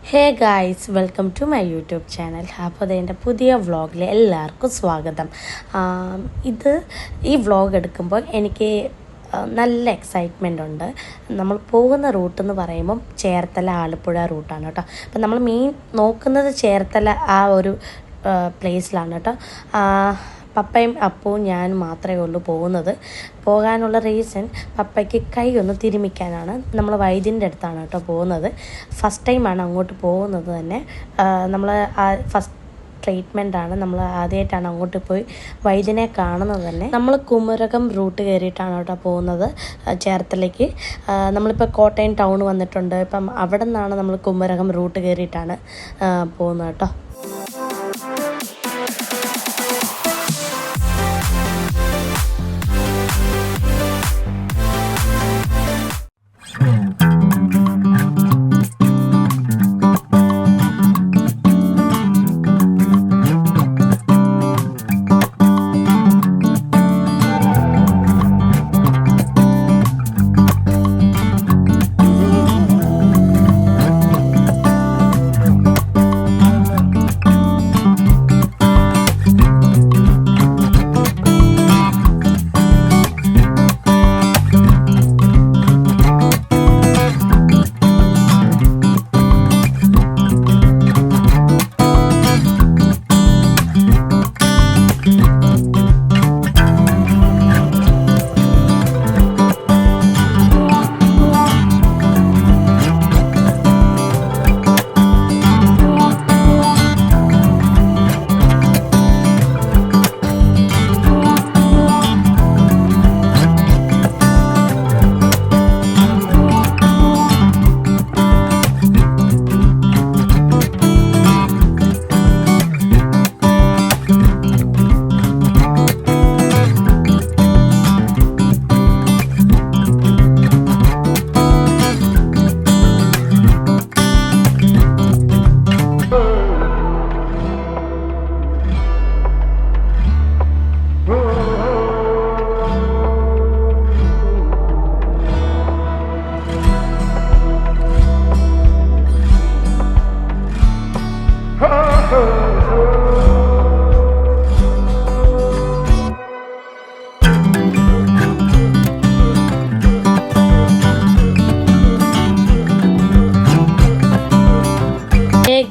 Hey guys, welcome to my YouTube channel. അപ്പോൾ അതെൻ്റെ പുതിയ വ്ളോഗിൽ എല്ലാവർക്കും സ്വാഗതം. ഈ വ്ളോഗ് എടുക്കുമ്പോൾ എനിക്ക് നല്ല എക്സൈറ്റ്മെൻ്റ് ഉണ്ട്. നമ്മൾ പോകുന്ന റൂട്ടെന്ന് പറയുമ്പം ചേർത്തല ആലപ്പുഴ റൂട്ടാണ് കേട്ടോ. അപ്പം നമ്മൾ മെയിൻ നോക്കുന്നത് ചേർത്തല ആ ഒരു പ്ലേസിലാണ് കേട്ടോ. പപ്പയും അപ്പവും ഞാനും മാത്രമേ ഉള്ളൂ പോകുന്നത്. പോകാനുള്ള റീസൺ പപ്പയ്ക്ക് കൈ ഒന്ന് തിരുമിക്കാനാണ്. നമ്മൾ വൈദ്യൻ്റെ അടുത്താണ് കേട്ടോ പോകുന്നത്. ഫസ്റ്റ് ടൈമാണ് അങ്ങോട്ട് പോകുന്നത് തന്നെ. നമ്മൾ ഫസ്റ്റ് ട്രീറ്റ്മെൻറ്റാണ്. നമ്മൾ ആദ്യമായിട്ടാണ് അങ്ങോട്ട് പോയി വൈദ്യനെ കാണുന്നത് തന്നെ. നമ്മൾ കുമരകം റൂട്ട് കയറിയിട്ടാണ് കേട്ടോ പോകുന്നത് ചേർത്തലയ്ക്ക്. നമ്മളിപ്പോൾ കോട്ടയം ടൗൺ വന്നിട്ടുണ്ട്. ഇപ്പം അവിടെ നിന്നാണ് നമ്മൾ കുമരകം റൂട്ട് കയറിയിട്ടാണ് പോകുന്നത് കേട്ടോ.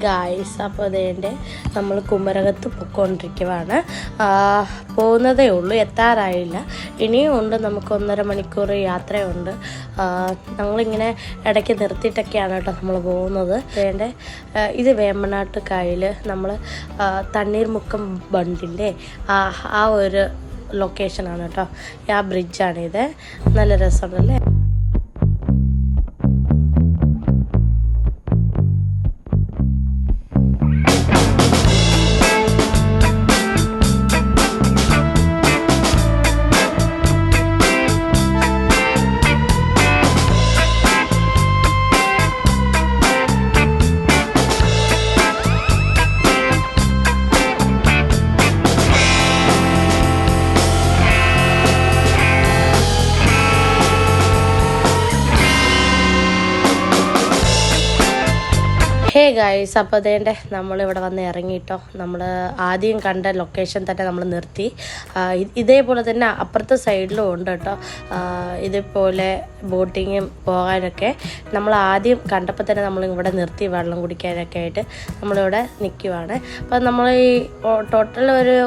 ഗായ്സ്, അപ്പോൾ അതേൻ്റെ നമ്മൾ കുമരകത്ത് പൊയ്ക്കൊണ്ടിരിക്കുവാണ്. പോകുന്നതേ ഉള്ളൂ, എത്താറായില്ല. ഇനിയും ഉണ്ട്, നമുക്ക് 1.5 മണിക്കൂർ യാത്രയുണ്ട്. ഞങ്ങളിങ്ങനെ ഇടയ്ക്ക് നിർത്തിയിട്ടൊക്കെയാണ് കേട്ടോ നമ്മൾ പോകുന്നത്. ഇത് വേമ്പനാട്ട് കായൽ, നമ്മൾ തണ്ണീർമുക്കം ബണ്ടിൻ്റെ ആ ഒരു ലൊക്കേഷനാണ് കേട്ടോ. ആ ബ്രിഡ്ജാണിത്. നല്ല രസമുണ്ടല്ലേ. ഹേ ഗായ്സ്, അപ്പോൾ അതേൻ്റെ നമ്മളിവിടെ വന്ന് ഇറങ്ങിയിട്ടോ. നമ്മൾ ആദ്യം കണ്ട ലൊക്കേഷൻ തന്നെ നമ്മൾ നിർത്തി. ഇതേപോലെ തന്നെ അപ്പുറത്തെ സൈഡിലും ഉണ്ട് കേട്ടോ. ഇതേപോലെ ബോട്ടിങ്ങും പോകാനൊക്കെ നമ്മൾ ആദ്യം കണ്ടപ്പോൾ തന്നെ നമ്മൾ ഇവിടെ നിർത്തി വെള്ളം കുടിക്കാനൊക്കെ ആയിട്ട് നമ്മളിവിടെ നിൽക്കുവാണ്. അപ്പോൾ നമ്മൾ ഈ ടോട്ടൽ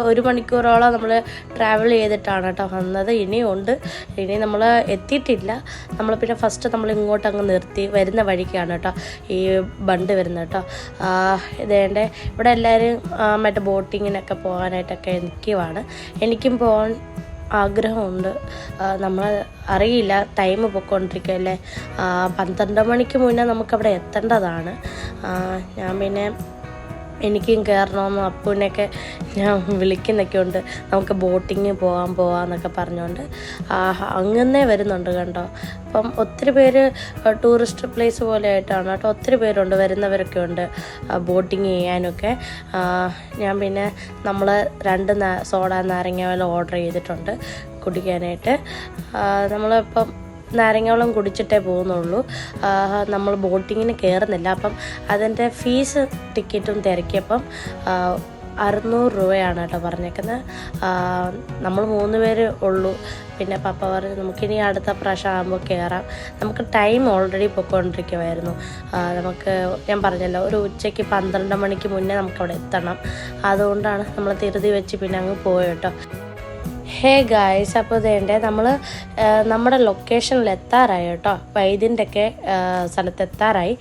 ഒരു മണിക്കൂറോളം നമ്മൾ ട്രാവൽ ചെയ്തിട്ടാണ് കേട്ടോ വന്നത്. ഇനിയും ഉണ്ട്, ഇനി നമ്മൾ എത്തിയിട്ടില്ല. നമ്മൾ പിന്നെ ഫസ്റ്റ് നമ്മൾ ഇങ്ങോട്ട് അങ്ങ് നിർത്തി. വരുന്ന വഴിക്കാണ് കേട്ടോ ഈ ബണ്ട് വരുന്നത് കേട്ടോ. ഇതേണ്ട ഇവിടെ എല്ലാവരും മറ്റേ ബോട്ടിങ്ങിനൊക്കെ പോകാനായിട്ടൊക്കെ നിൽക്കുവാണ്. എനിക്കും പോകാൻ ആഗ്രഹമുണ്ട്. നമ്മൾ അറിയില്ല, ടൈം പോയിക്കൊണ്ടിരിക്കുകയല്ലേ. 12 മണിക്ക് മുന്നേ നമുക്കവിടെ എത്തേണ്ടതാണ്. ഞാൻ പിന്നെ എനിക്കും കയറണമെന്നും അപ്പൂനെയൊക്കെ ഞാൻ വിളിക്കുന്നൊക്കെ ഉണ്ട്. നമുക്ക് ബോട്ടിങ് പോകാമെന്നൊക്കെ പറഞ്ഞുകൊണ്ട് അങ്ങനെ വരുന്നുണ്ട് കണ്ടോ. അപ്പം ഒത്തിരി പേര് ടൂറിസ്റ്റ് പ്ലേസ് പോലെ ആയിട്ടാണ് കേട്ടോ. ഒത്തിരി പേരുണ്ട്, വരുന്നവരൊക്കെ ഉണ്ട് ബോട്ടിങ് ചെയ്യാനൊക്കെ. ഞാൻ പിന്നെ നമ്മൾ 2 സോഡ നാരങ്ങ വെള്ളം ഓർഡർ ചെയ്തിട്ടുണ്ട് കുടിക്കാനായിട്ട്. നമ്മളിപ്പം നാരങ്ങ വെള്ളം കുടിച്ചിട്ടേ പോകുന്നുള്ളൂ. നമ്മൾ ബോട്ടിങ്ങിന് കയറുന്നില്ല. അപ്പം അതിൻ്റെ ഫീസ് ടിക്കറ്റും തിരക്കിയപ്പം 600 രൂപയാണ് കേട്ടോ പറഞ്ഞേക്കുന്നത്. നമ്മൾ 3 പേര് ഉള്ളൂ. പിന്നെ പപ്പ പറഞ്ഞു നമുക്കിനി അടുത്ത പ്രാവശ്യം ആകുമ്പോൾ കയറാം. നമുക്ക് ടൈം ഓൾറെഡി പൊയ്ക്കൊണ്ടിരിക്കുമായിരുന്നു. നമുക്ക് ഞാൻ പറഞ്ഞല്ലോ ഒരു ഉച്ചയ്ക്ക് 12 മണിക്ക് മുന്നേ നമുക്കവിടെ എത്തണം. അതുകൊണ്ടാണ് നമ്മൾ ധൃതി വെച്ച് പിന്നെ അങ്ങ് പോയി കേട്ടോ. ഹേ ഗായ്സ്, അപ്പോൾ ഇതേണ്ടേ നമ്മൾ നമ്മുടെ ലൊക്കേഷനിൽ എത്താറായി കേട്ടോ. വൈദ്യൻ്റെ ഒക്കെ സ്ഥലത്ത് എത്താറായി.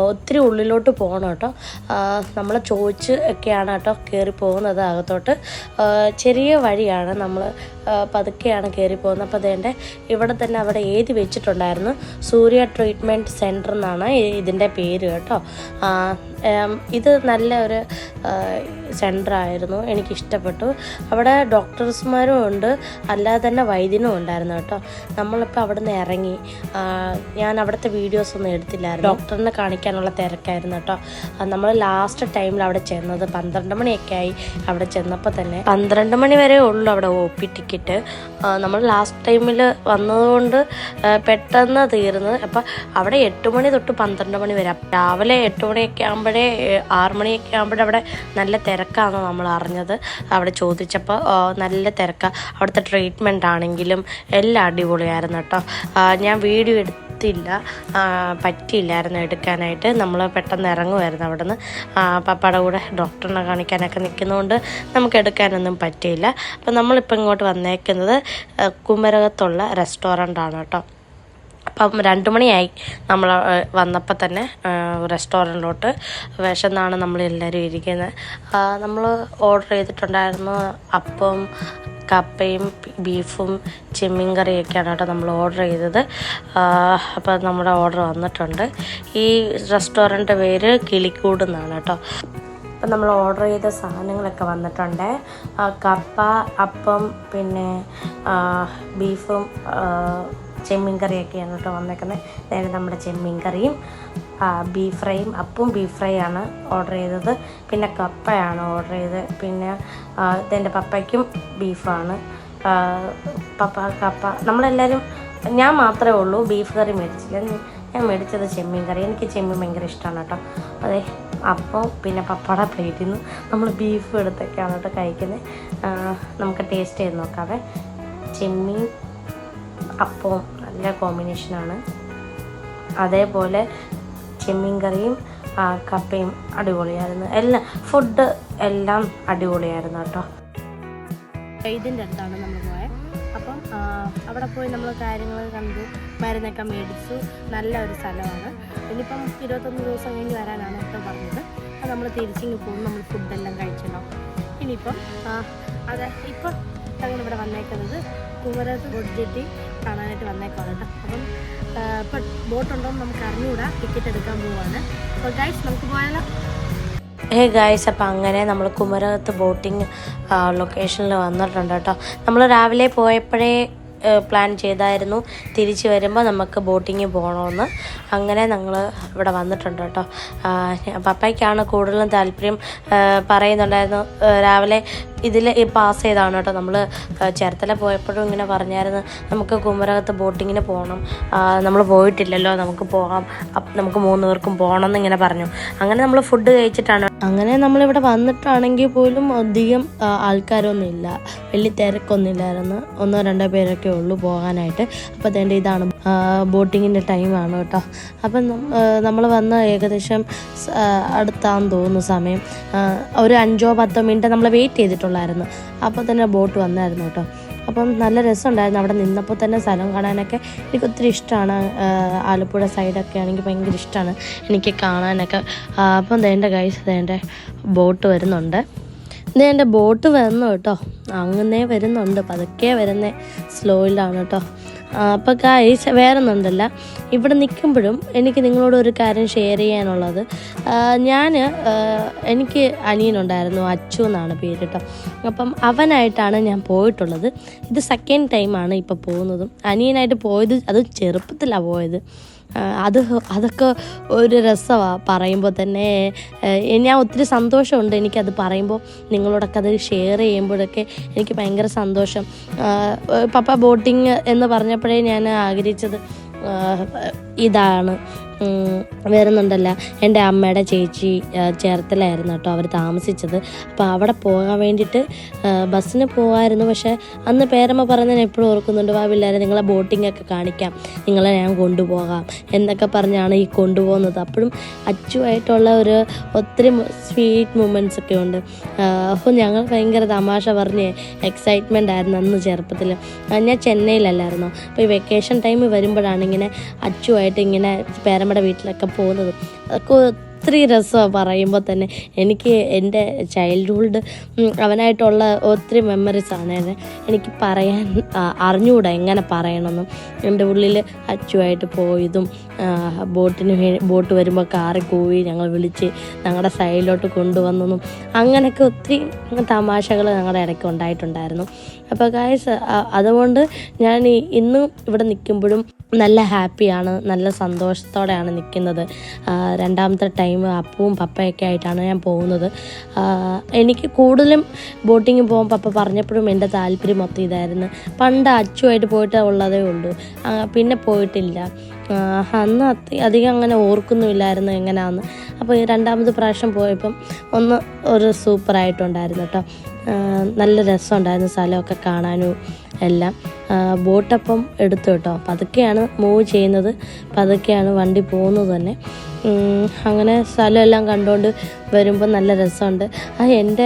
ഒത്തിരി ഉള്ളിലോട്ട് പോകണം കേട്ടോ. നമ്മൾ ചോദിച്ച് ഒക്കെയാണ് കേട്ടോ കയറി പോകുന്നത് അകത്തോട്ട്. ചെറിയ വഴിയാണ്, നമ്മൾ പതുക്കെയാണ് കയറി പോകുന്നത്. അപ്പോൾ അതേണ്ടേ ഇവിടെ തന്നെ അവിടെ എഴുതി വെച്ചിട്ടുണ്ടായിരുന്നു സൂര്യ ട്രീറ്റ്മെൻറ്റ് സെൻറ്റർ എന്നാണ് ഇതിൻ്റെ പേര് കേട്ടോ. ഇത് നല്ല ഒരു സെൻറ്ററായിരുന്നു, എനിക്കിഷ്ടപ്പെട്ടു. അവിടെ ഡോക്ടേഴ്സ്മാരും ഉണ്ട്, അല്ലാതെ തന്നെ വൈദ്യനും ഉണ്ടായിരുന്നു കേട്ടോ. നമ്മളിപ്പോൾ അവിടെ നിന്ന് ഇറങ്ങി. ഞാൻ അവിടുത്തെ വീഡിയോസ് ഒന്നും എടുത്തില്ലായിരുന്നു, ഡോക്ടറിനെ കാണിക്കാനുള്ള തിരക്കായിരുന്നു കേട്ടോ. നമ്മൾ ലാസ്റ്റ് ടൈമിൽ അവിടെ ചെന്നത് 12 മണിയൊക്കെ ആയി. അവിടെ ചെന്നപ്പോൾ തന്നെ 12 മണി വരെ ഉള്ളൂ അവിടെ OP ടിക്കറ്റ്. നമ്മൾ ലാസ്റ്റ് ടൈമിൽ വന്നതുകൊണ്ട് പെട്ടെന്ന് തീർന്ന്. അപ്പം അവിടെ 8 മണി തൊട്ട് 12 മണി വരെ. രാവിലെ 8 മണിയൊക്കെ ആകുമ്പോഴേ 6 മണിയൊക്കെ ആകുമ്പോഴേ അവിടെ നല്ല തിരക്കാണെന്ന് നമ്മൾ അറിഞ്ഞത്. അവിടെ ചോദിച്ചപ്പോൾ നല്ല തിരക്കാണ്. അവിടുത്തെ ട്രീറ്റ്മെൻ്റ് ആണെങ്കിലും എല്ലാം അടിപൊളിയായിരുന്നു കേട്ടോ. ഞാൻ വീഡിയോ പറ്റിയില്ലായിരുന്നു എടുക്കാനായിട്ട്. നമ്മൾ പെട്ടെന്ന് ഇറങ്ങുമായിരുന്നു അവിടെ നിന്ന്. പപ്പയുടെ കൂടെ ഡോക്ടറിനെ കാണിക്കാനൊക്കെ നിൽക്കുന്നതുകൊണ്ട് നമുക്ക് എടുക്കാനൊന്നും പറ്റിയില്ല. അപ്പം നമ്മളിപ്പോൾ ഇങ്ങോട്ട് വന്നേക്കുന്നത് കുമരകത്തുള്ള റെസ്റ്റോറൻ്റാണ് കേട്ടോ. അപ്പം 2 മണിയായി നമ്മൾ വന്നപ്പോൾ തന്നെ റെസ്റ്റോറൻറ്റിലോട്ട്. വിശന്നാണ് നമ്മളെല്ലാവരും ഇരിക്കുന്നത്. നമ്മൾ ഓർഡർ ചെയ്തിട്ടുണ്ടായിരുന്നു അപ്പം, കപ്പയും ബീഫും ചെമ്മീൻ കറിയൊക്കെയാണ് കേട്ടോ നമ്മൾ ഓർഡർ ചെയ്തത്. അപ്പോൾ നമ്മുടെ ഓർഡർ വന്നിട്ടുണ്ട്. ഈ റെസ്റ്റോറൻറ്റ് പേര് കിളിക്കൂട് എന്നാണ് കേട്ടോ. അപ്പം നമ്മൾ ഓർഡർ ചെയ്ത സാധനങ്ങളൊക്കെ വന്നിട്ടുണ്ട്. കപ്പ, അപ്പം, പിന്നെ ബീഫും ചെമ്മീൻ കറിയൊക്കെയാണ് കേട്ടോ വന്നേക്കുന്നത്. അതായത് നമ്മുടെ ചെമ്മീൻ കറിയും ബീഫ് ഫ്രൈയും, അപ്പവും ബീഫ് ഫ്രൈ ആണ് ഓർഡർ ചെയ്തത്. പിന്നെ കപ്പയാണ് ഓർഡർ ചെയ്തത്. പിന്നെ ഇതെൻ്റെ പപ്പയ്ക്കും ബീഫാണ്. കപ്പ നമ്മളെല്ലാവരും, ഞാൻ മാത്രമേ ഉള്ളൂ ബീഫ് കറി മേടിച്ചില്ല. ഞാൻ മേടിച്ചത് ചെമ്മീൻ കറി. എനിക്ക് ചെമ്മീൻ ഭയങ്കര ഇഷ്ടമാണ് കേട്ടോ. അതെ, അപ്പം പിന്നെ പപ്പയുടെ പ്ലേറ്റിൽ നിന്ന് നമ്മൾ ബീഫ് എടുത്തൊക്കെയാണ് കേട്ടോ കഴിക്കുന്നത്. നമുക്ക് ടേസ്റ്റ് ചെയ്ത് നോക്കാവേ. ചെമ്മീൻ അപ്പവും നല്ല കോമ്പിനേഷനാണ്. അതേപോലെ ചെമ്മീൻ കറിയും കപ്പയും അടിപൊളിയായിരുന്നു. ഫുഡ് എല്ലാം അടിപൊളിയായിരുന്നു കേട്ടോ. ഇതിൻ്റെ അടുത്താണ് നമ്മൾ പോയത്. അപ്പം അവിടെ പോയി നമ്മൾ കാര്യങ്ങൾ കണ്ടു, മരുന്നൊക്കെ മേടിച്ചു. നല്ല ഒരു സ്ഥലമാണ്. ഇനിയിപ്പം 21 ദിവസം കഴിഞ്ഞ് വരാനാണ് കേട്ടോ പറഞ്ഞത്. അത് നമ്മൾ തിരിച്ചിങ്ങ് പോകും. നമ്മൾ ഫുഡെല്ലാം കഴിച്ചല്ലോ. ഇനിയിപ്പം ഇപ്പം ഞങ്ങളിവിടെ വന്നേക്കുന്നത് കുമരകത്ത് ബോട്ട് ജെട്ടി കാണാനായിട്ട് വന്നേക്കാണ് കേട്ടോ. അപ്പം ഇപ്പം ബോട്ടുണ്ടോയെന്ന് നമുക്ക് അറിഞ്ഞുകൂടാ. ടിക്കറ്റ് എടുക്കാൻ പോവാണ്. അപ്പോൾ ഗൈസ് നമുക്ക് പോയാലോ. ഗൈസ്, അപ്പം അങ്ങനെ നമ്മൾ കുമരകത്ത് ബോട്ടിങ് ലൊക്കേഷനിൽ വന്നിട്ടുണ്ട് കേട്ടോ. നമ്മൾ രാവിലെ പോയപ്പോഴേ പ്ലാൻ ചെയ്തായിരുന്നു തിരിച്ച് വരുമ്പോൾ നമുക്ക് ബോട്ടിങ്ങിൽ പോകണമെന്ന്. അങ്ങനെ ഞങ്ങൾ ഇവിടെ വന്നിട്ടുണ്ട് കേട്ടോ. പപ്പയ്ക്കാണ് കൂടുതലും താല്പര്യം. പറയുന്നുണ്ടായിരുന്നു രാവിലെ ഇതിൽ പാസ് ചെയ്താണ് കേട്ടോ. നമ്മൾ ചേർത്തല പോയപ്പോഴും ഇങ്ങനെ പറഞ്ഞായിരുന്നു നമുക്ക് കുമരകത്ത് ബോട്ടിങ്ങിന് പോകണം, നമ്മൾ പോയിട്ടില്ലല്ലോ, നമുക്ക് പോകാം, നമുക്ക് 3 പേർക്കും പോകണം എന്നിങ്ങനെ പറഞ്ഞു. അങ്ങനെ നമ്മൾ ഫുഡ് കഴിച്ചിട്ടാണ്. അങ്ങനെ നമ്മളിവിടെ വന്നിട്ടാണെങ്കിൽ പോലും അധികം ആൾക്കാരൊന്നും ഇല്ല, വലിയ തിരക്കൊന്നും ഇല്ലായിരുന്നു. 1-2 പേരൊക്കെ ഉള്ളൂ പോകാനായിട്ട്. അപ്പോൾ അതേണ്ട ഇതാണ് ബോട്ടിങ്ങിൻ്റെ ടൈമാണ് കേട്ടോ. അപ്പം നമ്മൾ വന്ന് ഏകദേശം അടുത്താന്ന് തോന്നുന്നു സമയം. ഒരു 5-10 മിനിറ്റ് നമ്മൾ വെയിറ്റ് ചെയ്തിട്ടുള്ളായിരുന്നു. അപ്പോൾ തന്നെ ബോട്ട് വന്നായിരുന്നു കേട്ടോ. അപ്പം നല്ല രസമുണ്ടായിരുന്നു. അവിടെ നിന്നപ്പോൾ തന്നെ സ്ഥലം കാണാനൊക്കെ എനിക്ക് ഒത്തിരി ഇഷ്ടമാണ്. ആലപ്പുഴ സൈഡൊക്കെ ആണെങ്കിൽ ഭയങ്കര ഇഷ്ടമാണ് എനിക്ക് കാണാനൊക്കെ. അപ്പം ദേൻ്റെ ഗൈസ്, ദേൻ്റെ ബോട്ട് വരുന്നുണ്ട്. ഇതെൻ്റെ ബോട്ട് വരുന്നു കേട്ടോ. അങ്ങനെ വരുന്നുണ്ട്, പതുക്കെ വരുന്നേ, സ്ലോയിലാണ് കേട്ടോ. അപ്പോൾ ഗൈസ് വേറൊന്നുണ്ടല്ല, ഇവിടെ നിൽക്കുമ്പോഴും എനിക്ക് നിങ്ങളോട് ഒരു കാര്യം ഷെയർ ചെയ്യാനുള്ളത്. എനിക്ക് അനിയനുണ്ടായിരുന്നു, അച്ചു എന്നാണ് പേര് കേട്ടോ. അപ്പം അവനായിട്ടാണ് ഞാൻ പോയിട്ടുള്ളത്. ഇത് 2nd ടൈമാണ് ഇപ്പോൾ പോകുന്നതും. അനിയനായിട്ട് പോയത് അത് ചെറുപ്പത്തിലാണ് പോയത്. അതൊക്കെ ഒരു രസമാണ് പറയുമ്പോൾ തന്നെ. ഞാൻ ഒത്തിരി സന്തോഷമുണ്ട് എനിക്കത് പറയുമ്പോൾ, നിങ്ങളോടൊക്കെ അത് ഷെയർ ചെയ്യുമ്പോഴൊക്കെ എനിക്ക് ഭയങ്കര സന്തോഷം. പപ്പ ബോട്ടിങ് എന്ന് പറഞ്ഞപ്പോഴേ ഞാൻ ആഗ്രഹിച്ചത് ഇതാണ്. വരുന്നുണ്ടല്ല, എൻ്റെ അമ്മയുടെ ചേച്ചി ചേർത്തലായിരുന്നു കേട്ടോ അവർ താമസിച്ചത്. അപ്പോൾ അവിടെ പോകാൻ വേണ്ടിയിട്ട് ബസ്സിന് പോകാമായിരുന്നു. പക്ഷേ അന്ന് പേരമ്മ പറഞ്ഞതിന് എപ്പോഴും ഓർക്കുന്നുണ്ട്, വാ പിള്ളേരെ നിങ്ങളെ ബോട്ടിങ്ങൊക്കെ കാണിക്കാം, നിങ്ങളെ ഞാൻ കൊണ്ടുപോകാം എന്നൊക്കെ പറഞ്ഞാണ് ഈ കൊണ്ടുപോകുന്നത്. അപ്പോഴും അച്ചുമായിട്ടുള്ള ഒരു ഒത്തിരി സ്വീറ്റ് മൊമെൻറ്റ്സ് ഒക്കെ ഉണ്ട്. അപ്പോൾ ഞങ്ങൾ ഭയങ്കര തമാശ പറഞ്ഞ് എക്സൈറ്റ്മെൻ്റ് ആയിരുന്നു അന്ന് ചെറുപ്പത്തിൽ. ഞാൻ ചെന്നൈയിലല്ലായിരുന്നു. അപ്പോൾ ഈ വെക്കേഷൻ ടൈം വരുമ്പോഴാണ് ഇങ്ങനെ അച്ചുമായിട്ട് ഇങ്ങനെ പേരമ്മയുടെ വീട്ടിലൊക്കെ പോകുന്നത്. അതൊക്കെ ഒത്തിരി രസമാണ് പറയുമ്പോൾ തന്നെ. എനിക്ക് എൻ്റെ ചൈൽഡ്ഹുഡ് അവനായിട്ടുള്ള ഒത്തിരി മെമ്മറീസാണ് എനിക്ക് പറയാൻ അറിഞ്ഞുകൂടാ എങ്ങനെ പറയണമെന്നും. എൻ്റെ ഉള്ളിൽ അച്ചുമായിട്ട് പോയതും ബോട്ട് വരുമ്പോൾ കാറിൽ പോയി ഞങ്ങൾ വിളിച്ച് ഞങ്ങളുടെ സൈഡിലോട്ട് കൊണ്ടുവന്നതും അങ്ങനെയൊക്കെ ഒത്തിരി തമാശകൾ ഞങ്ങളുടെ ഇടയ്ക്ക് ഉണ്ടായിട്ടുണ്ടായിരുന്നു. അപ്പോൾ ഗായ്സ്, അതുകൊണ്ട് ഞാൻ ഇന്നും ഇവിടെ നിൽക്കുമ്പോഴും നല്ല ഹാപ്പിയാണ്, നല്ല സന്തോഷത്തോടെയാണ് നിൽക്കുന്നത്. രണ്ടാമത്തെ ടൈം അപ്പവും പപ്പയൊക്കെ ആയിട്ടാണ് ഞാൻ പോകുന്നത്. എനിക്ക് കൂടുതലും ബോട്ടിങ് പോകാൻ പപ്പ പറഞ്ഞപ്പോഴും എൻ്റെ താല്പര്യം മൊത്തം ഇതായിരുന്നു. പണ്ട് അച്ചുമായിട്ട് പോയിട്ട് ഉള്ളതേ ഉള്ളൂ, പിന്നെ പോയിട്ടില്ല. അന്ന് അധികം അങ്ങനെ ഓർക്കുന്നുമില്ലായിരുന്നു എങ്ങനെയാണെന്ന്. അപ്പോൾ ഈ രണ്ടാമത് പ്രാവശ്യം പോയപ്പം ഒരു സൂപ്പറായിട്ടുണ്ടായിരുന്നു കേട്ടോ. നല്ല രസമുണ്ടായിരുന്നു സ്ഥലമൊക്കെ കാണാനും എല്ലാം. ബോട്ടപ്പം എടുത്തു കേട്ടോ. പതുക്കെയാണ് മൂവ് ചെയ്യുന്നത്, പതുക്കെയാണ് വണ്ടി പോകുന്നത് തന്നെ. അങ്ങനെ സ്ഥലമെല്ലാം കണ്ടുകൊണ്ട് വരുമ്പോൾ നല്ല രസമുണ്ട്. എൻ്റെ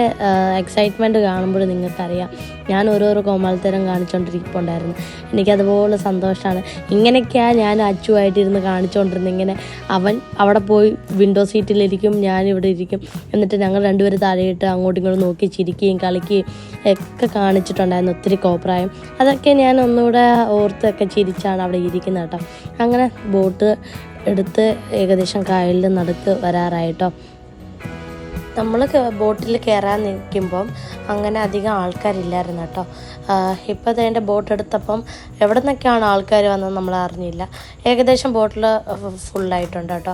എക്സൈറ്റ്മെൻറ്റ് കാണുമ്പോൾ നിങ്ങൾക്കറിയാം, ഞാൻ ഓരോരോ കോമാളിത്തരം കാണിച്ചുകൊണ്ടിരിക്കുന്നുണ്ടായിരുന്നു. എനിക്കതുപോലെ സന്തോഷമാണ്. ഇങ്ങനെയൊക്കെയാണ് ഞാൻ അച്ചുമായിട്ടിരുന്ന് കാണിച്ചുകൊണ്ടിരുന്നത്. ഇങ്ങനെ അവൻ അവിടെ പോയി വിൻഡോ സീറ്റിലിരിക്കും, ഞാനിവിടെ ഇരിക്കും. എന്നിട്ട് ഞങ്ങൾ രണ്ടുപേരും താഴെയിട്ട് അങ്ങോട്ടും ഇങ്ങോട്ടും നോക്കി ചിരിക്കുകയും കളിക്കുകയും ഒക്കെ കാണിച്ചിട്ടുണ്ടായിരുന്നു ഒത്തിരി കോപ്രായം. അതൊക്കെ ഞാൻ ഒന്നുകൂടെ ഓർത്തൊക്കെ ചിരിച്ചാണ് അവിടെ ഇരിക്കുന്നത് കേട്ടോ. അങ്ങനെ ബോട്ട് എടുത്ത് ഏകദേശം കായലിൽ നടുക്ക് വരാറായിട്ടോ. നമ്മൾ ബോട്ടിൽ കയറാൻ നിൽക്കുമ്പം അങ്ങനെ അധികം ആൾക്കാരില്ലായിരുന്നു കേട്ടോ. ഇപ്പോൾ എൻ്റെ ബോട്ട് എടുത്തപ്പം എവിടെ നിന്നൊക്കെയാണ് ആൾക്കാർ വന്നത് നമ്മൾ അറിഞ്ഞില്ല. ഏകദേശം ബോട്ടിൽ ഫുള്ളായിട്ടുണ്ട് കേട്ടോ.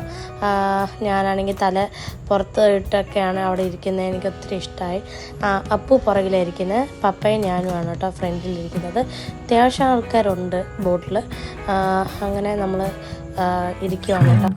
ഞാനാണെങ്കിൽ തല പുറത്ത് ഇട്ടൊക്കെയാണ് അവിടെ ഇരിക്കുന്നത്. എനിക്ക് ഒത്തിരി ഇഷ്ടമായി. അപ്പു പുറകിലായിരിക്കുന്നത്, പപ്പയും ഞാനുമാണ് കേട്ടോ ഫ്രണ്ടിലിരിക്കുന്നത്. അത്യാവശ്യം ആൾക്കാരുണ്ട് ബോട്ടിൽ. അങ്ങനെ നമ്മൾ ഇരിക്കുവാണ് കേട്ടോ.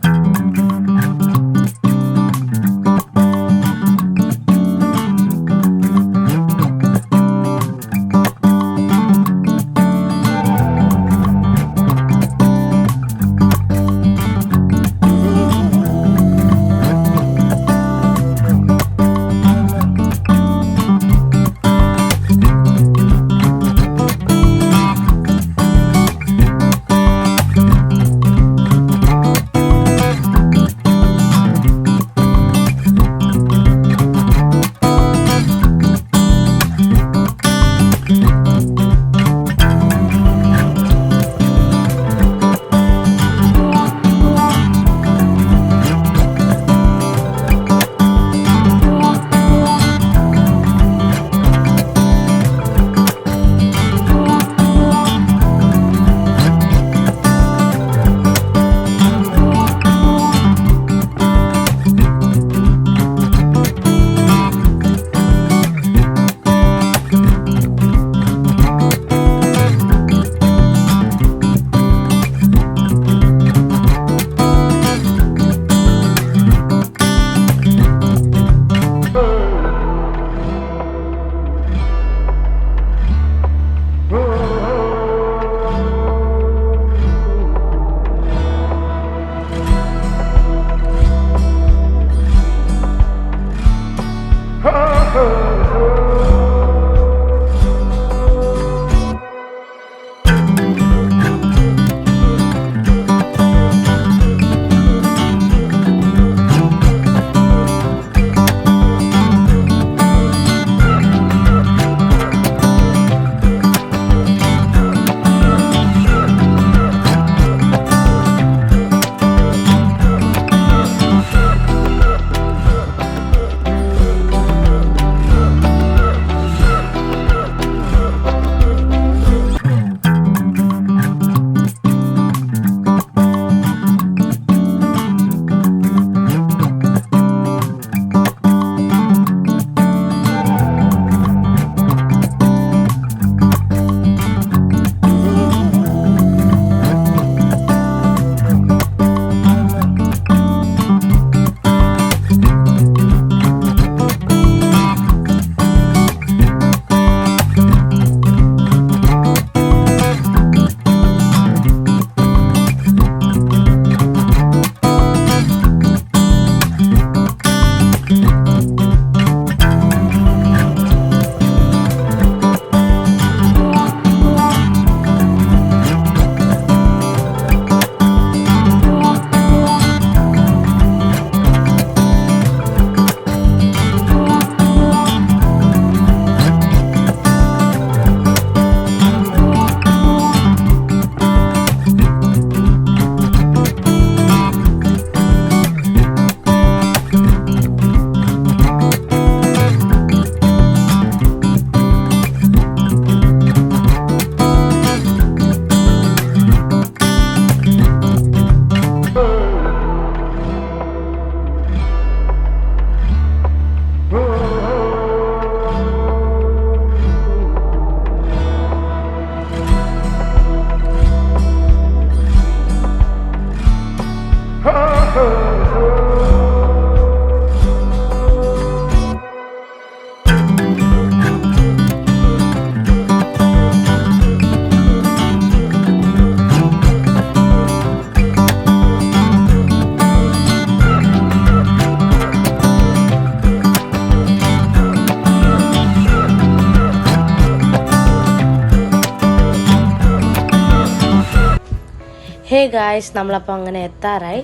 ഹേ ഗായ്സ്, നമ്മളപ്പോൾ അങ്ങനെ എത്താറായി.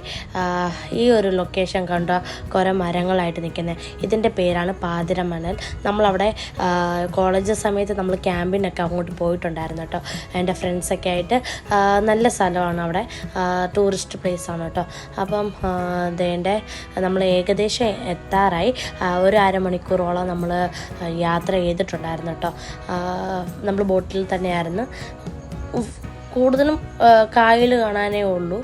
ഈ ഒരു ലൊക്കേഷൻ കണ്ട കുറേ മരങ്ങളായിട്ട് നിൽക്കുന്നത്, ഇതിൻ്റെ പേരാണ് പാതിരമണൽ. നമ്മളവിടെ കോളേജ് സമയത്ത് നമ്മൾ ക്യാമ്പിനൊക്കെ അങ്ങോട്ട് പോയിട്ടുണ്ടായിരുന്നു കേട്ടോ, എൻ്റെ ഫ്രണ്ട്സൊക്കെ ആയിട്ട്. നല്ല സ്ഥലമാണ് അവിടെ, ടൂറിസ്റ്റ് പ്ലേസാണ് കേട്ടോ. അപ്പം അതേൻ്റെ നമ്മൾ ഏകദേശം എത്താറായി. ഒരു അരമണിക്കൂറോളം നമ്മൾ യാത്ര ചെയ്തിട്ടുണ്ടായിരുന്നു കേട്ടോ. നമ്മൾ ബോട്ടിൽ തന്നെയായിരുന്നു. കൂടുതലും കായൽ കാണാനേ ഉള്ളൂ,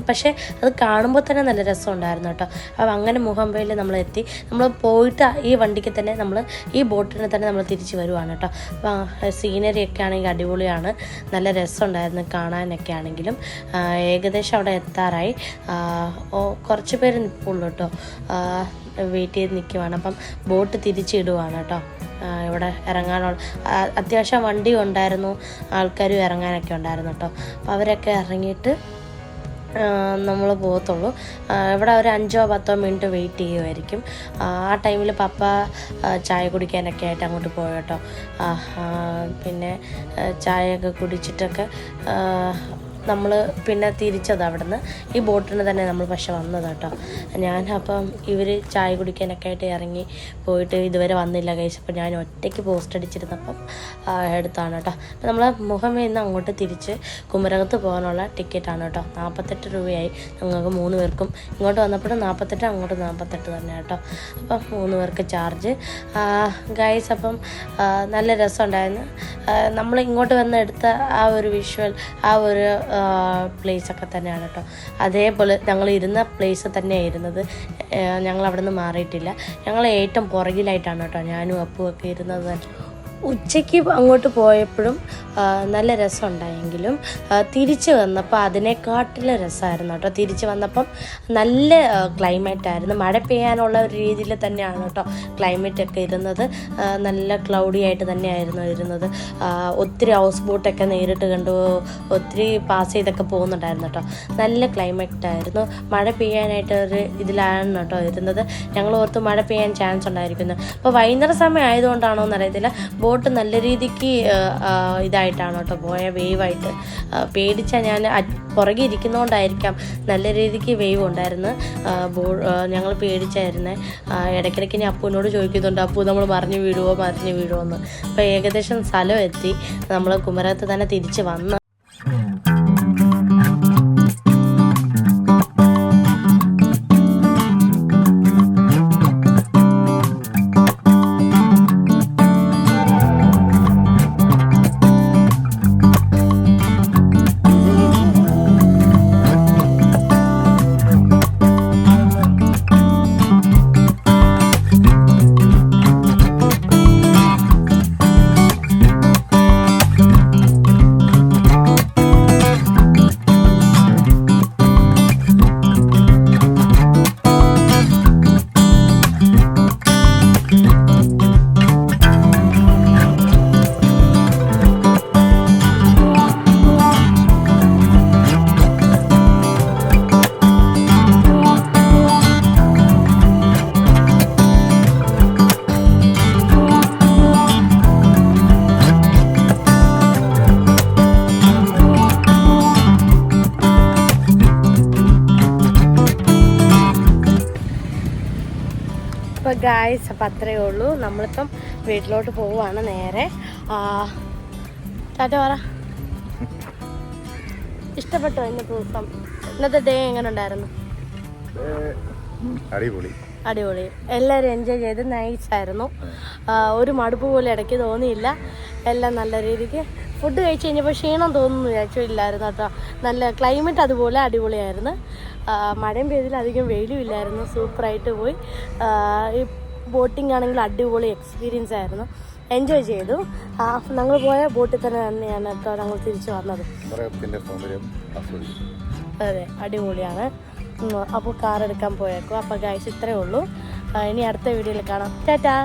പക്ഷേ അത് കാണുമ്പോൾ തന്നെ നല്ല രസമുണ്ടായിരുന്നു കേട്ടോ. അപ്പം അങ്ങനെ മുഹമ്പയിൽ നമ്മൾ എത്തി. നമ്മൾ പോയിട്ട് ഈ വണ്ടിക്ക് തന്നെ നമ്മൾ ഈ ബോട്ടിന് തന്നെ നമ്മൾ തിരിച്ച് വരുവാണ് കേട്ടോ. അപ്പം സീനറിയൊക്കെ ആണെങ്കിൽ അടിപൊളിയാണ്, നല്ല രസമുണ്ടായിരുന്നു കാണാനൊക്കെ ആണെങ്കിലും. ഏകദേശം അവിടെ എത്താറായി. കുറച്ച് പേര് നിൽപ്പുള്ളൂ കേട്ടോ, വെയിറ്റ് ചെയ്ത് നിൽക്കുവാണ്. അപ്പം ബോട്ട് തിരിച്ചിടുവാണ് കേട്ടോ. ഇവിടെ ഇറങ്ങാനുള്ള അത്യാവശ്യം വണ്ടി ഉണ്ടായിരുന്നു, ആൾക്കാരും ഇറങ്ങാനൊക്കെ ഉണ്ടായിരുന്നു കേട്ടോ. അപ്പോൾ അവരൊക്കെ ഇറങ്ങിയിട്ട് നമ്മൾ പോകത്തുള്ളൂ. ഇവിടെ ഒരു 5-10 മിനിറ്റ് വെയിറ്റ് ചെയ്യുമായിരിക്കും. ആ ടൈമിൽ പപ്പ ചായ കുടിക്കാനൊക്കെ ആയിട്ട് അങ്ങോട്ട് പോയി കേട്ടോ. പിന്നെ ചായയൊക്കെ കുടിച്ചിട്ടൊക്കെ നമ്മൾ പിന്നെ തിരിച്ചത് അവിടെ നിന്ന് ഈ ബോട്ടിന് തന്നെ നമ്മൾ പക്ഷെ വന്നത് കേട്ടോ. ഞാനപ്പം ഇവർ ചായ കുടിക്കാനൊക്കെ ആയിട്ട് ഇറങ്ങി പോയിട്ട് ഇതുവരെ വന്നില്ല ഗൈസ്. അപ്പോൾ ഞാൻ ഒറ്റയ്ക്ക് പോസ്റ്റ് അടിച്ചിരുന്നപ്പം എടുത്താണ് കേട്ടോ. അപ്പം നമ്മൾ മുഹമ്മയിൽ നിന്ന് അങ്ങോട്ട് തിരിച്ച് കുമരകത്ത് പോകാനുള്ള ടിക്കറ്റാണ് കേട്ടോ. 48 രൂപയായി ഞങ്ങൾക്ക് 3 പേർക്കും. ഇങ്ങോട്ട് വന്നപ്പോഴും 48, അങ്ങോട്ട് 48 തന്നെ കേട്ടോ. അപ്പം 3 പേർക്ക് ചാർജ് ഗൈസ്. അപ്പം നല്ല രസമുണ്ടായിരുന്നു. നമ്മൾ ഇങ്ങോട്ട് വന്ന് എടുത്ത ആ ഒരു വിഷ്വൽ, ആ ഒരു പ്ലേസൊക്കെ തന്നെയാണ് കേട്ടോ. അതേപോലെ ഞങ്ങൾ ഇരുന്ന പ്ലേസ് തന്നെയാണ് ഇരുന്നത്. ഞങ്ങൾ അവിടെ നിന്ന് മാറിയിട്ടില്ല. ഞങ്ങൾ ഏറ്റവും പുറകിലായിട്ടാണ് കേട്ടോ ഞാനും അപ്പുമൊക്കെ ഇരുന്നത് തന്നെ. ഉച്ചയ്ക്ക് അങ്ങോട്ട് പോയപ്പോഴും നല്ല രസമുണ്ടായെങ്കിലും തിരിച്ച് വന്നപ്പോൾ അതിനെക്കാട്ടിലും രസമായിരുന്നു കേട്ടോ. തിരിച്ച് വന്നപ്പം നല്ല ക്ലൈമറ്റായിരുന്നു, മഴ പെയ്യാനുള്ള ഒരു രീതിയിൽ തന്നെയാണ് കേട്ടോ ക്ലൈമറ്റൊക്കെ ഇരുന്നത്. നല്ല ക്ലൗഡി ആയിട്ട് തന്നെയായിരുന്നു ഇരുന്നത്. ഒത്തിരി ഹൗസ് ബോട്ടൊക്കെ നേരിട്ട് കണ്ടു, ഒത്തിരി പാസ് ചെയ്തൊക്കെ പോകുന്നുണ്ടായിരുന്നു കേട്ടോ. നല്ല ക്ലൈമറ്റായിരുന്നു. മഴ പെയ്യാനായിട്ട് ഒരു ഇതിലാണ് കേട്ടോ ഇരുന്നത്. ഞങ്ങൾ ഓർത്ത് മഴ പെയ്യാൻ ചാൻസ് ഉണ്ടായിരിക്കുന്നത്. അപ്പോൾ വൈകുന്നേരം സമയം ആയതുകൊണ്ടാണോ എന്നറിയത്തില്ല, ബോട്ട് നല്ല രീതിക്ക് ഇതായിട്ടാണ് കേട്ടോ പോയ, വേവായിട്ട്. പേടിച്ചാൽ ഞാൻ പുറകെ ഇരിക്കുന്നതുകൊണ്ടായിരിക്കാം നല്ല രീതിക്ക് വേവ് ഉണ്ടായിരുന്നു. ഞങ്ങൾ പേടിച്ചായിരുന്നേ. ഇടയ്ക്കിടയ്ക്ക് ഞാൻ അപ്പൂനോട് ചോദിക്കുന്നുണ്ട്, അപ്പൂ നമ്മൾ മറിഞ്ഞു വീഴുമോ എന്ന്. അപ്പോൾ ഏകദേശം സ്ഥലം എത്തി. നമ്മൾ കുമരകത്ത് തന്നെ തിരിച്ച് വന്ന് ഗായ്സ്. അപ്പം അത്രയേ ഉള്ളൂ. നമ്മളിപ്പം വീട്ടിലോട്ട് പോവുകയാണ് നേരെ. ടാറ്റ പറ. ഇഷ്ടപ്പെട്ടോ ഇന്നത്തെ ദിവസം? ഇന്നത്തെ ഡേ എങ്ങനെ ഉണ്ടായിരുന്നു? അടിപൊളി. എല്ലാവരും എൻജോയ് ചെയ്ത് നൈസായിരുന്നു. ഒരു മടുപ്പ് പോലും ഇടയ്ക്ക് തോന്നിയില്ല. എല്ലാം നല്ല രീതിക്ക് ഫുഡ് കഴിച്ച് കഴിഞ്ഞപ്പോൾ ക്ഷീണം തോന്നുന്നു വിചാരിച്ചു, ഇല്ലായിരുന്നു കേട്ടോ. നല്ല ക്ലൈമറ്റ് അതുപോലെ അടിപൊളിയായിരുന്നു. മഴയും പെയ്തിൽ അധികം വെയിലും ഇല്ലായിരുന്നു. സൂപ്പറായിട്ട് പോയി. ഈ ബോട്ടിംഗ് ആണെങ്കിൽ അടിപൊളി എക്സ്പീരിയൻസ് ആയിരുന്നു. എൻജോയ് ചെയ്തു. ഞങ്ങൾ പോയ ബോട്ടിൽ തന്നെയാണ് കേട്ടോ ഞങ്ങൾ തിരിച്ചു വന്നത്. അതെ, അടിപൊളിയാണ്. അപ്പോൾ കാർ എടുക്കാൻ പോയേക്കും. അപ്പോൾ ഗൈസ് ഇത്രയേ ഉള്ളൂ. ഇനി അടുത്ത വീഡിയോയിൽ കാണാം. ടാറ്റാ.